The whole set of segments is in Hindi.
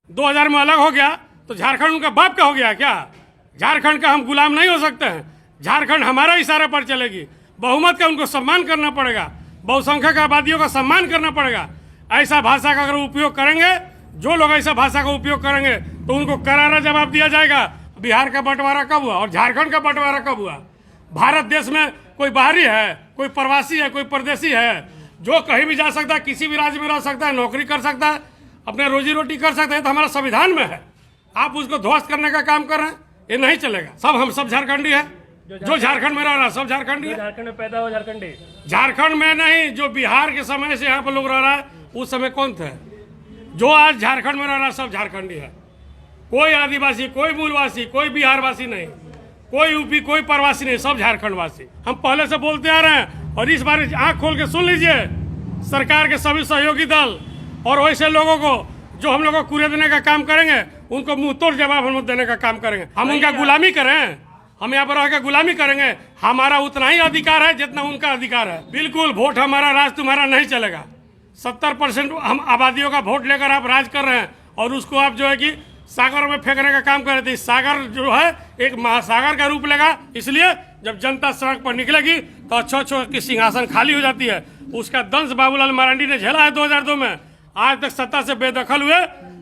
2000 में अलग हो गया तो झारखंड उनका बाप का हो गया क्या? झारखंड का हम गुलाम नहीं हो सकते हैं। झारखंड हमारा इशारे पर चलेगी। बहुमत का उनको सम्मान करना पड़ेगा, बहुसंख्यक आबादियों का सम्मान करना पड़ेगा। ऐसा भाषा का अगर उपयोग करेंगे, जो लोग ऐसा भाषा का उपयोग करेंगे तो उनको करारा जवाब दिया जाएगा। बिहार का बंटवारा कब हुआ और झारखंड का बंटवारा कब हुआ? भारत देश में कोई बाहरी है, कोई प्रवासी है, कोई परदेशी है, जो कहीं भी जा सकता है, किसी भी राज्य में रह सकता है, नौकरी कर सकता है, अपने रोजी रोटी कर सकते हैं, तो हमारा संविधान में है। आप उसको ध्वस्त करने का काम कर रहे हैं, ये नहीं चलेगा। हम सब झारखंडी है, जो झारखंड में रह रहा है सब झारखंडी है। झारखंड में पैदा हो झारखंडी, झारखंड में नहीं, जो बिहार के समय से यहाँ पर लोग रह रहा है उस समय कौन थे? जो आज झारखंड में रह रहा है सब झारखंडी है। कोई आदिवासी, कोई मूलवासी, कोई बिहारवासी नहीं, कोई यूपी, कोई प्रवासी नहीं, सब झारखंडवासी। हम पहले से बोलते आ रहे हैं और इस बार आंख खोल के सुन लीजिए, सरकार के सभी सहयोगी दल और वैसे लोगों को जो हम लोग को कुरेदने का काम करेंगे, उनको मुंह तोड़ जवाब हम देने का काम करेंगे। हम उनका गुलामी करें? हम यहाँ पर रहकर गुलामी करेंगे? हमारा उतना ही अधिकार है जितना उनका अधिकार है। बिल्कुल, वोट हमारा, राज तुम्हारा नहीं चलेगा। 70% हम आबादियों का वोट लेकर आप राज कर रहे हैं और उसको आप जो है कि सागर में फेंकने का काम कर रहे थे। सागर जो है एक महासागर का रूप लेगा, इसलिए जब जनता सड़क पर निकलेगी तो अच्छो की सिंहासन खाली हो जाती है। उसका दंश बाबूलाल मरांडी ने झेला है 2002 में। आज तक सत्ता से बेदखल हुए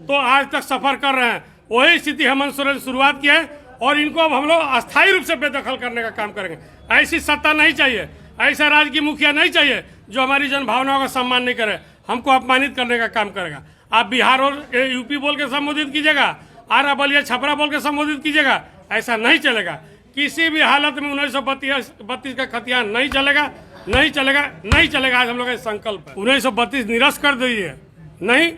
तो आज तक सफर कर रहे हैं। वही स्थिति हेमंत सोरेन शुरुआत की है और इनको अब हम लोग अस्थायी रूप से बेदखल करने का काम करेंगे। ऐसी सत्ता नहीं चाहिए, ऐसा राज्य की मुखिया नहीं चाहिए जो हमारी जनभावनाओं का सम्मान नहीं करे, हमको अपमानित करने का काम करेगा। आप बिहार और यूपी बोल के संबोधित कीजिएगा, आरा बलिया छपरा बोल के संबोधित कीजिएगा, ऐसा नहीं चलेगा। किसी भी हालत में 1932 का खतियान नहीं चलेगा, नहीं चलेगा, नहीं चलेगा। आज हम लोग का संकल्प है 1932 निरस्त कर दीजिए, नहीं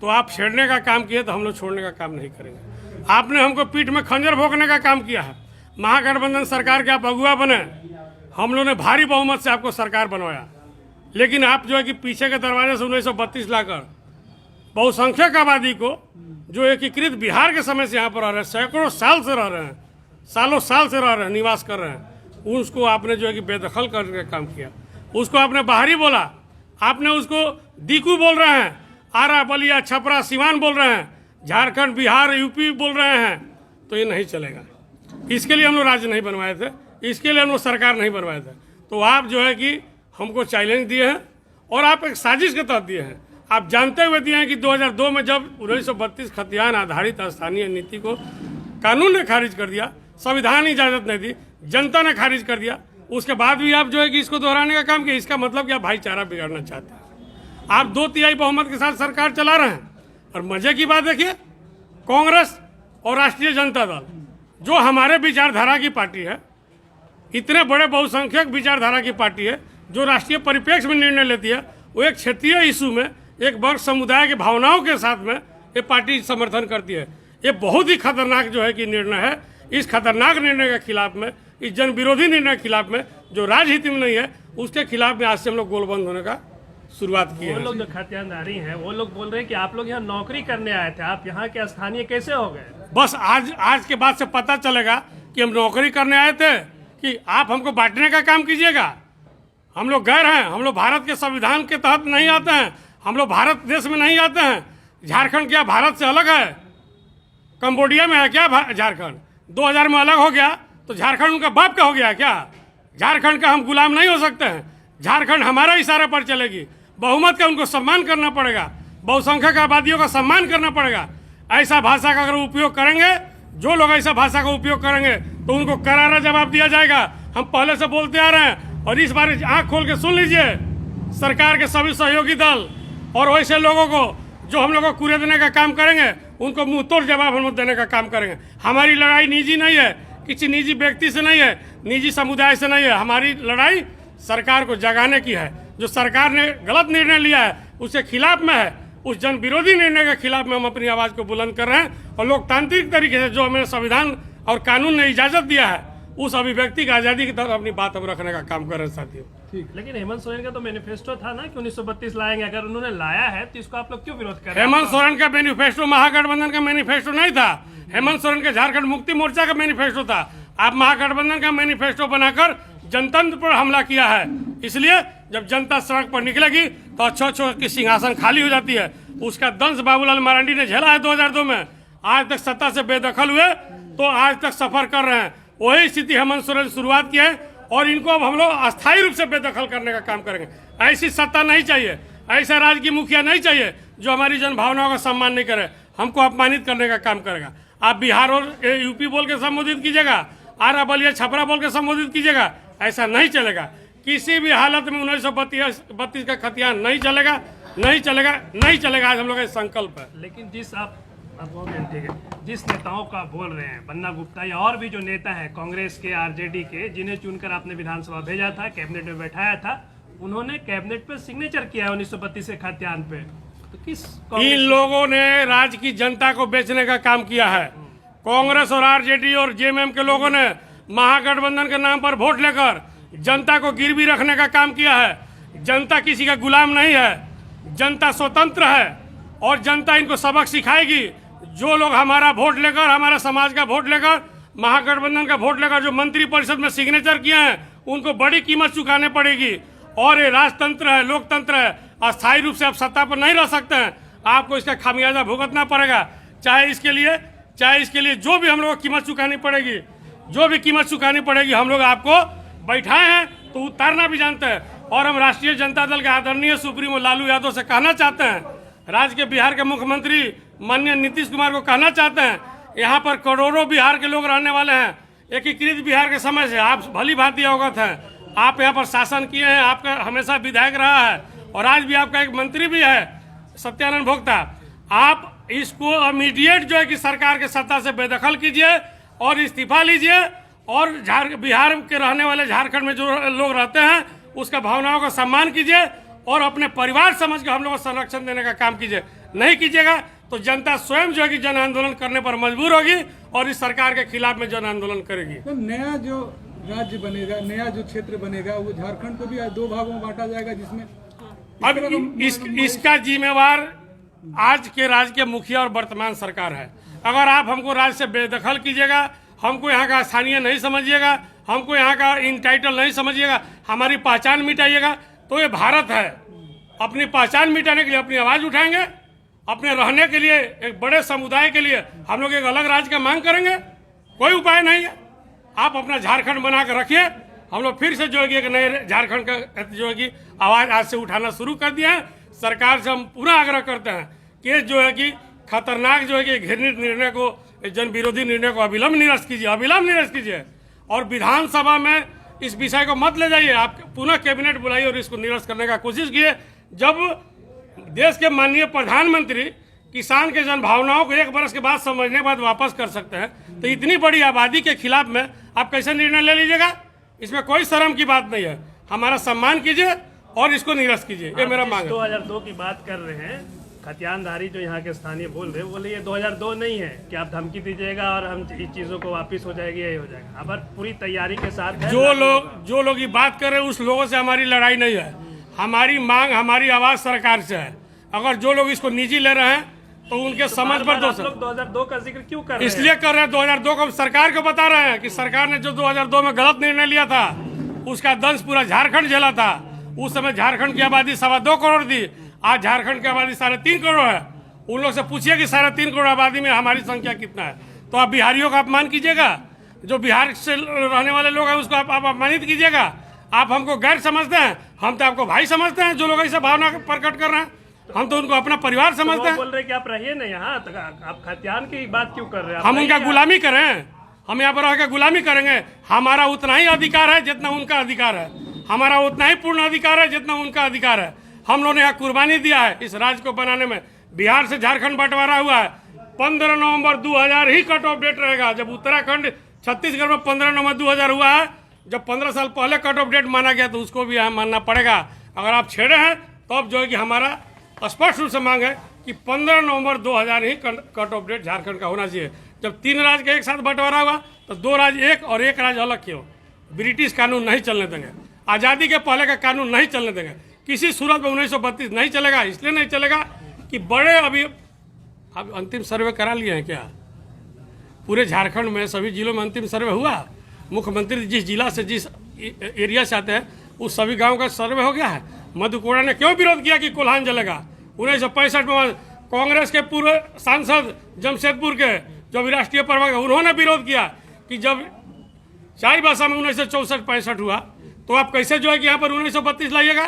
तो आप छेड़ने का काम किए तो हम लोग छोड़ने का काम नहीं करेंगे। आपने हमको पीठ में खंजर भोंकने का काम किया है। महागठबंधन सरकार के आप अगुआ बने, हम लोगों ने भारी बहुमत से आपको सरकार बनवाया, लेकिन आप जो है कि पीछे के दरवाजे से 1932 लाकर बहुसंख्यक आबादी को जो एकीकृत बिहार के समय से यहाँ पर रह रहे हैं, सैकड़ों साल से रह रहे हैं, सालों साल से रह रहे हैं, निवास कर रहे हैं, उसको आपने जो है कि बेदखल करने का काम किया। उसको आपने बाहरी बोला, आपने उसको दीकू बोल रहे हैं, आरा बलिया छपरा सिवान बोल रहे हैं, झारखंड बिहार यूपी बोल रहे हैं, तो ये नहीं चलेगा। इसके लिए हम लोग राज्य नहीं बनवाए थे, इसके लिए हम लोग सरकार नहीं बनवाए थे। तो आप जो है कि हमको चैलेंज दिए हैं और आप एक साजिश के तहत दिए हैं। आप जानते हुए दिए हैं कि 2002 में जब 1932 खतियान आधारित स्थानीय नीति को कानून ने खारिज कर दिया, संविधान इजाजत नहीं दी, जनता ने खारिज कर दिया, उसके बाद भी आप जो है कि इसको दोहराने का काम किया। इसका मतलब कि आप भाईचारा बिगाड़ना चाहते हैं। आप 2/3 बहुमत के साथ सरकार चला रहे हैं और मजे की बात देखिए, कांग्रेस और राष्ट्रीय जनता दल जो हमारे विचारधारा की पार्टी है, इतने बड़े बहुसंख्यक विचारधारा की पार्टी है, जो राष्ट्रीय परिप्रेक्ष्य में निर्णय लेती है, वो एक क्षेत्रीय इशू में एक वर्ग समुदाय की भावनाओं के साथ में ये पार्टी समर्थन करती है। ये बहुत ही खतरनाक जो है कि निर्णय है। इस खतरनाक निर्णय के खिलाफ में, इस जन विरोधी निर्णय के खिलाफ में, जो राजनीति में नहीं है, उसके खिलाफ में आज से हम लोग गोलबंद होने का शुरुआत की है। वो लोग जो खतियानदारी हैं, वो लोग बोल रहे हैं कि आप लोग यहाँ नौकरी करने आए थे, आप यहाँ के स्थानीय कैसे हो गए? बस आज के बाद से पता चलेगा कि हम नौकरी करने आए थे कि आप हमको बांटने का काम कीजिएगा। हम लोग गैर हैं, हम लोग भारत के संविधान के तहत नहीं आते हैं, हम लोग भारत देश में नहीं आते हैं। झारखंड क्या भारत से अलग है? कंबोडिया में है क्या झारखंड? 2000 में अलग हो गया तो झारखंड उनका बाप का हो गया क्या? झारखंड का हम गुलाम नहीं हो सकते हैं। झारखंड हमारा इशारे पर चलेगी। बहुमत का उनको सम्मान करना पड़ेगा, बहुसंख्यक आबादियों का सम्मान करना पड़ेगा। ऐसा भाषा का अगर उपयोग करेंगे, जो लोग ऐसा भाषा का उपयोग करेंगे तो उनको करारा जवाब दिया जाएगा। हम पहले से बोलते आ रहे हैं और इस बार आंख खोल के सुन लीजिए, सरकार के सभी सहयोगी दल और वैसे लोगों को जो हम लोग को कुरेदने का काम करेंगे, उनको मुंह तोड़ जवाब हम देने का काम करेंगे। हमारी लड़ाई निजी नहीं है, किसी निजी व्यक्ति से नहीं है, निजी समुदाय से नहीं है। हमारी लड़ाई सरकार को जगाने की है। जो सरकार ने गलत निर्णय लिया है उसके खिलाफ में है, उस जन विरोधी निर्णय के खिलाफ में हम अपनी आवाज़ को बुलंद कर रहे हैं और लोकतांत्रिक तरीके से जो हमें संविधान और कानून ने इजाज़त दिया है, उस अभिव्यक्ति की आज़ादी की तरफ अपनी बात हम रखने का काम कर रहे हैं साथियों। लेकिन हेमंत सोरेन का तो मैनिफेस्टो था ना कि 1932 लाएंगे, अगर उन्होंने लाया है तो इसको आप लोग क्यों विरोध कर रहे हैं? हेमंत सोरेन का मैनिफेस्टो महागठबंधन का मैनिफेस्टो नहीं था। हेमंत सोरेन के झारखंड मुक्ति मोर्चा का मैनिफेस्टो था। आप महागठबंधन का मैनिफेस्टो बनाकर जनतंत्र पर हमला किया है। इसलिए जब जनता सड़क पर निकलेगी तो अच्छो की सिंहासन खाली हो जाती है। उसका दंश बाबूलाल मरांडी ने झेला है 2002 में। आज तक सत्ता से बेदखल हुए तो आज तक सफर कर रहे हैं। वही स्थिति हेमंत सोरेन शुरुआत की है और इनको अब हम लोग अस्थायी रूप से बेदखल करने का काम करेंगे। ऐसी सत्ता नहीं चाहिए, ऐसा राज्य की मुखिया नहीं चाहिए जो हमारी जनभावनाओं का सम्मान नहीं करे, हमको अपमानित करने का काम करेगा। आप बिहार और यूपी बोल के संबोधित कीजिएगा, आरा बलिया छपरा बोल के संबोधित कीजिएगा, ऐसा नहीं चलेगा। किसी भी हालत में 1932 का खतियान नहीं चलेगा, नहीं चलेगा, नहीं चलेगा। आज हम लोग का संकल्प है। लेकिन जिस आप ठीक है, जिस नेताओं का बोल रहे हैं, बन्ना गुप्ता या और भी जो नेता हैं कांग्रेस के, आरजेडी के, जिन्हें चुनकर आपने विधानसभा भेजा था, कैबिनेट में बैठाया था, उन्होंने कैबिनेट पे सिग्नेचर किया है 1932 के खतियान पे। तो किस इन लोगों ने राज्य की जनता को बेचने का काम किया है। कांग्रेस और आरजेडी और जेएमएम के लोगों ने महागठबंधन के नाम पर वोट लेकर जनता को गिरवी रखने का काम किया है। जनता किसी का गुलाम नहीं है, जनता स्वतंत्र है और जनता इनको सबक सिखाएगी। जो लोग हमारा वोट लेकर, हमारा समाज का वोट लेकर, महागठबंधन का वोट लेकर जो मंत्री परिषद में सिग्नेचर किए हैं, उनको बड़ी कीमत चुकानी पड़ेगी। और ये राजतंत्र है, लोकतंत्र है, अस्थायी रूप से आप सत्ता पर नहीं रह सकते हैं। आपको इसका खामियाजा भुगतना पड़ेगा। चाहे इसके लिए जो भी हम लोग को कीमत चुकानी पड़ेगी, जो भी कीमत चुकानी पड़ेगी, हम लोग आपको बैठाए हैं तो उतारना भी जानते हैं। और हम राष्ट्रीय जनता दल के आदरणीय सुप्रीमो लालू यादव से कहना चाहते हैं, राज्य के बिहार के मुख्यमंत्री माननीय नीतीश कुमार को कहना चाहते हैं, यहाँ पर करोड़ों बिहार के लोग रहने वाले हैं। एकीकृत बिहार के समय से आप भली भांति अवगत हैं। आप यहाँ पर शासन किए हैं, आपका हमेशा विधायक रहा है और आज भी आपका एक मंत्री भी है सत्यानंद भोक्ता। आप इसको इमीडिएट जो है कि सरकार के सत्ता से बेदखल कीजिए और इस्तीफा लीजिए और बिहार के रहने वाले झारखंड में जो लोग रहते हैं उसका भावनाओं का सम्मान कीजिए और अपने परिवार समझ के हम लोग को संरक्षण देने का काम कीजिए। नहीं कीजिएगा तो जनता स्वयं जो है कि जन आंदोलन करने पर मजबूर होगी और इस सरकार के खिलाफ में जन आंदोलन करेगी। तो नया जो राज्य बनेगा, नया जो क्षेत्र बनेगा, वो झारखंड को भी 2 भागों में बांटा जाएगा, जिसमें अब इसका जिम्मेवार आज के राज्य के मुखिया और वर्तमान सरकार है। अगर आप हमको राज्य से बेदखल कीजिएगा, हमको यहाँ का स्थानीय नहीं समझिएगा, हमको यहाँ का इनटाइटल नहीं समझिएगा, हमारी पहचान मिटाइएगा, तो ये भारत है। अपनी पहचान मिटाने के लिए अपनी आवाज़ उठाएंगे, अपने रहने के लिए एक बड़े समुदाय के लिए हम लोग एक अलग राज्य का मांग करेंगे। कोई उपाय नहीं है। आप अपना झारखंड बना कर रखिए। हम लोग फिर से जो है कि एक नए झारखंड का जो है कि आवाज़ आज से उठाना शुरू कर दिया है। सरकार से हम पूरा आग्रह करते हैं कि जो है कि खतरनाक जो है कि घृणित निर्णय को, जन विरोधी निर्णय को अविलंब निरस्त कीजिए, अविलंब निरस्त कीजिए और विधानसभा में इस विषय को मत ले जाइए। आप पुनः कैबिनेट बुलाइए और इसको निरस्त करने का कोशिश कीजिए। जब देश के माननीय प्रधानमंत्री किसान के जन भावनाओं को 1 वर्ष के बाद समझने के बाद वापस कर सकते हैं, तो इतनी बड़ी आबादी के खिलाफ में आप कैसे निर्णय ले लीजिएगा? इसमें कोई शर्म की बात नहीं है। हमारा सम्मान कीजिए और इसको निरस्त कीजिए, ये मेरा मांग है। 2002 की बात कर रहे हैं, खतियानधारी जो यहाँ के स्थानीय बोल रहे हैं, बोले ये 2002 नहीं है कि आप धमकी दीजिएगा और हम इस चीज़ों को वापस हो जाएगी, यही हो जाएगा। अब पूरी तैयारी के साथ है। जो लोग ये बात कर रहे हैं उस लोगों से हमारी लड़ाई नहीं है। हमारी मांग, हमारी आवाज़ सरकार से है। अगर जो लोग इसको निजी ले रहे हैं तो उनके समझ पर दोष है। 2002 का जिक्र क्यों कर रहे हैं? इसलिए कर रहे हैं 2002 को सरकार को बता रहे हैं कि सरकार ने जो 2002 में गलत निर्णय लिया था उसका दंश पूरा झारखंड झेला था। उस समय झारखंड की आबादी 2.25 करोड़ थी, आज झारखंड की आबादी 3.5 करोड़ है। उन लोग से पूछिए कि 3.5 करोड़ आबादी में हमारी संख्या कितना है। तो आप बिहारियों का अपमान कीजिएगा, जो बिहार से रहने वाले लोग हैं उसको आप अपमानित कीजिएगा। आप हमको गैर समझते हैं, हम तो आपको भाई समझते हैं। जो लोग ऐसे भावना प्रकट कर रहे हैं हम तो उनको अपना परिवार समझते हैं। बोल रहे कि आप रहिए ना यहाँ, तो आप खतियान की बात क्यों कर रहे हैं? हम उनका गुलामी करें? हम यहाँ पर रहकर गुलामी करेंगे? हमारा उतना ही अधिकार है जितना उनका अधिकार है। हमारा उतना ही पूर्ण अधिकार है जितना उनका अधिकार है। हम लोगों ने यहाँ कुर्बानी दिया है इस राज्य को बनाने में। बिहार से झारखंड बंटवारा हुआ है। 15 नवंबर 2000 ही कट ऑफ डेट रहेगा। जब उत्तराखंड छत्तीसगढ़ में 15 नवंबर 2000 हुआ है, जब 15 साल पहले कट ऑफ डेट माना गया तो उसको भी यहाँ मानना पड़ेगा। अगर आप छेड़े हैं तो अब जो है कि हमारा स्पष्ट रूप से मांग है कि 15 नवंबर 2000 ही कट ऑफ डेट झारखंड का होना चाहिए। जब 3 राज्य का एक साथ बंटवारा हुआ तो 2 राज्य एक और 1 राज्य अलग क्यों? ब्रिटिश कानून नहीं चलने देंगे, आज़ादी के पहले का कानून नहीं चलने देंगे, किसी सूरत में 1932 नहीं चलेगा। इसलिए नहीं चलेगा कि बड़े अभी अब अंतिम सर्वे करा लिए हैं क्या? पूरे झारखंड में सभी जिलों में अंतिम सर्वे हुआ। मुख्यमंत्री जिस जिला से, जिस एरिया से आते हैं उस सभी गांव का सर्वे हो गया है। मधु कोड़ा ने क्यों विरोध किया कि कोल्हान जलेगा? 1965 में कांग्रेस के पूर्व सांसद जमशेदपुर के जो भी राष्ट्रीय प्रवक्ता, उन्होंने विरोध किया कि जब चाईबासा में 1964-65 हुआ तो आप कैसे जो है कि यहाँ पर 1932 लाइएगा?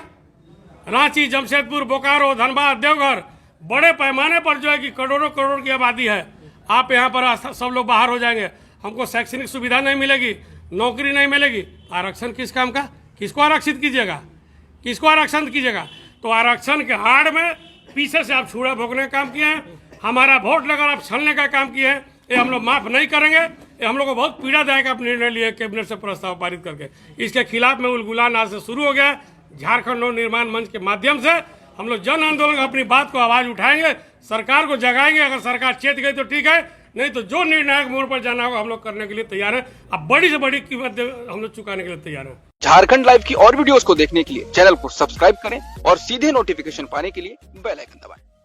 रांची, जमशेदपुर, बोकारो, धनबाद, देवघर, बड़े पैमाने पर जो है कि करोड़ों करोड़ की आबादी है। आप यहाँ पर सब लोग बाहर हो जाएंगे, हमको शैक्षणिक सुविधा नहीं मिलेगी, नौकरी नहीं मिलेगी। आरक्षण किस काम का? किसको आरक्षित कीजिएगा? किसको आरक्षण कीजिएगा? तो आरक्षण के आड़ में पीछे से आप छुड़ा भोगने का काम किए हैं, हमारा वोट लेकर आप छलने का काम किए हैं। ये हम लोग माफ नहीं करेंगे। ये हम लोग को बहुत पीड़ादायक आप निर्णय लिए कैबिनेट से प्रस्ताव पारित करके। इसके खिलाफ में उलगुलान आज से शुरू हो गया। झारखंड नव निर्माण मंच के माध्यम से हम लोग जन आंदोलन अपनी बात को आवाज उठाएंगे, सरकार को जगाएंगे। अगर सरकार चेत गई तो ठीक है, नहीं तो जो निर्णायक मोड़ पर जाना होगा हम लोग करने के लिए तैयार हैं। अब बड़ी से बड़ी कीमत हम लोग चुकाने के लिए तैयार हैं। झारखंड लाइव की और वीडियोस को देखने के लिए चैनल को सब्सक्राइब करें और सीधे नोटिफिकेशन पाने के लिए बेल आइकन दबाएं।